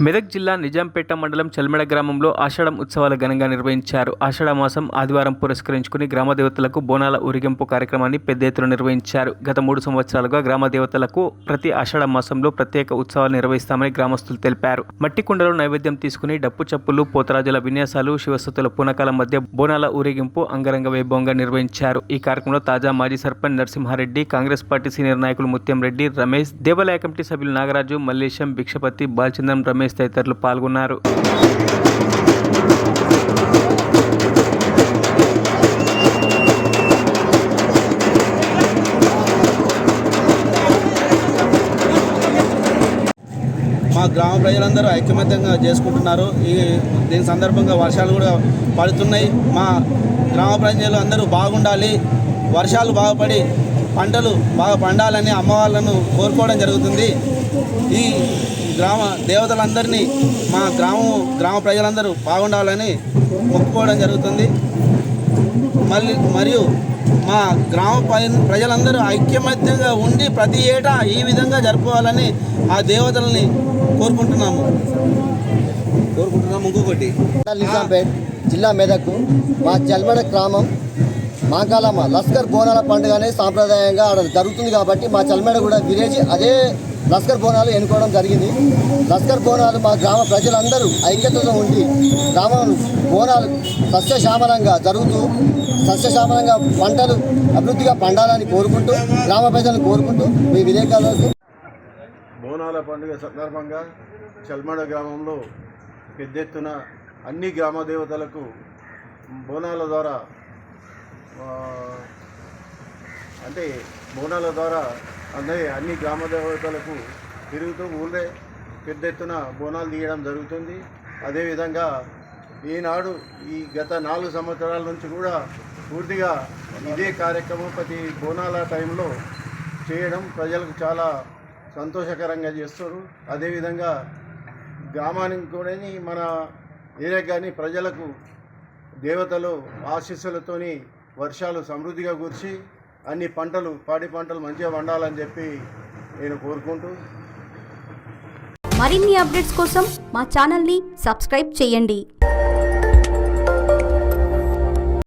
మెదక్ జిల్లా నిజాంపేట మండలం చల్మెడ గ్రామంలో ఆషాఢం ఉత్సవాలు ఘనంగా నిర్వహించారు. ఆషాఢ మాసం ఆదివారం పురస్కరించుకుని గ్రామ దేవతలకు బోనాల ఊరేగింపు కార్యక్రమాన్ని పెద్ద ఎత్తున నిర్వహించారు. గత 3 సంవత్సరాలుగా గ్రామ దేవతలకు ప్రతి ఆషాఢ మాసంలో ప్రత్యేక ఉత్సవాలు నిర్వహిస్తామని గ్రామస్తులు తెలిపారు. మట్టి కుండలో నైవేద్యం తీసుకుని డప్పు చప్పులు, పోతరాజుల విన్యాసాలు, శివసత్తుల పూనకాల మధ్య బోనాల ఊరేగింపు అంగరంగ వైభవంగా నిర్వహించారు. ఈ కార్యక్రమంలో తాజా మాజీ సర్పంచ్ నరసింహారెడ్డి, కాంగ్రెస్ పార్టీ సీనియర్ నాయకులు ముత్యం రెడ్డి, రమేష్, దేవాలయ కమిటీ సభ్యులు నాగరాజు, మల్లేశం, భిక్షపతి, బాలచంద్రం, రమేష్ తదితరులు పాల్గొన్నారు. మా గ్రామ ప్రజలందరూ ఐకమత్యంగా చేసుకుంటున్నారు. దీని సందర్భంగా వర్షాలు కూడా పడుతున్నాయి. మా గ్రామ ప్రజలు అందరూ బాగుండాలి, వర్షాలు బాగుపడి పంటలు బాగా పండాలని అమ్మవాళ్ళను కోరుకోవడం జరుగుతుంది. ఈ గ్రామ దేవతలందరినీ మా గ్రామ ప్రజలందరూ బాగుండాలని మొక్కుకోవడం జరుగుతుంది. మరియు మా గ్రామ ప్రజలందరూ ఐక్యమత్యంగా ఉండి ప్రతి ఏటా ఈ విధంగా జరుపుకోవాలని ఆ దేవతలని కోరుకుంటున్నాము. ఇంకొకటి నిజాంపేట్ జిల్లా మెదక్ మా చల్మెడ గ్రామం మాంకాలమ్మ లస్కర్ బోనాల పండుగ అనేది సాంప్రదాయంగా జరుగుతుంది. కాబట్టి మా చల్మెడ కూడా విలేజ్ అదే లస్కర్ బోనాలు ఎన్నుకోవడం జరిగింది. లస్కర్ బోనాలు మా గ్రామ ప్రజలందరూ ఐక్యతతో ఉండి గ్రామం బోనాలు సస్యశ్యామలంగా జరుగుతూ సస్యశ్యామలంగా పంటలు అభివృద్ధిగా పండాలని కోరుకుంటూ గ్రామ ప్రజలను కోరుకుంటూ మీ విలేకరులకు బోనాల పండుగ సందర్భంగా చల్మెడ గ్రామంలో పెద్ద ఎత్తున అన్ని గ్రామ దేవతలకు బోనాల ద్వారా అన్ని గ్రామ దేవతలకు తిరుగుతూ ఊళ్ళే పెద్ద ఎత్తున బోనాలు తీయడం జరుగుతుంది. అదేవిధంగా ఈనాడు ఈ గత 4 సంవత్సరాల నుంచి కూడా పూర్తిగా ఇదే కార్యక్రమం ప్రతి బోనాల టైంలో చేయడం ప్రజలకు చాలా సంతోషకరంగా చేస్తారు. అదేవిధంగా గ్రామానికి కూడా మన ఏరియా కానీ ప్రజలకు దేవతలు ఆశీస్సులతోని వర్షాలు సమృద్ధిగా కురిసి అన్ని పంటలు పాడి పంటలు మంచిగా పండాలని చెప్పి నేను కోరుకుంటూ మరిన్ని అప్డేట్స్ కోసం మా ఛానల్ని సబ్స్క్రైబ్ చేయండి.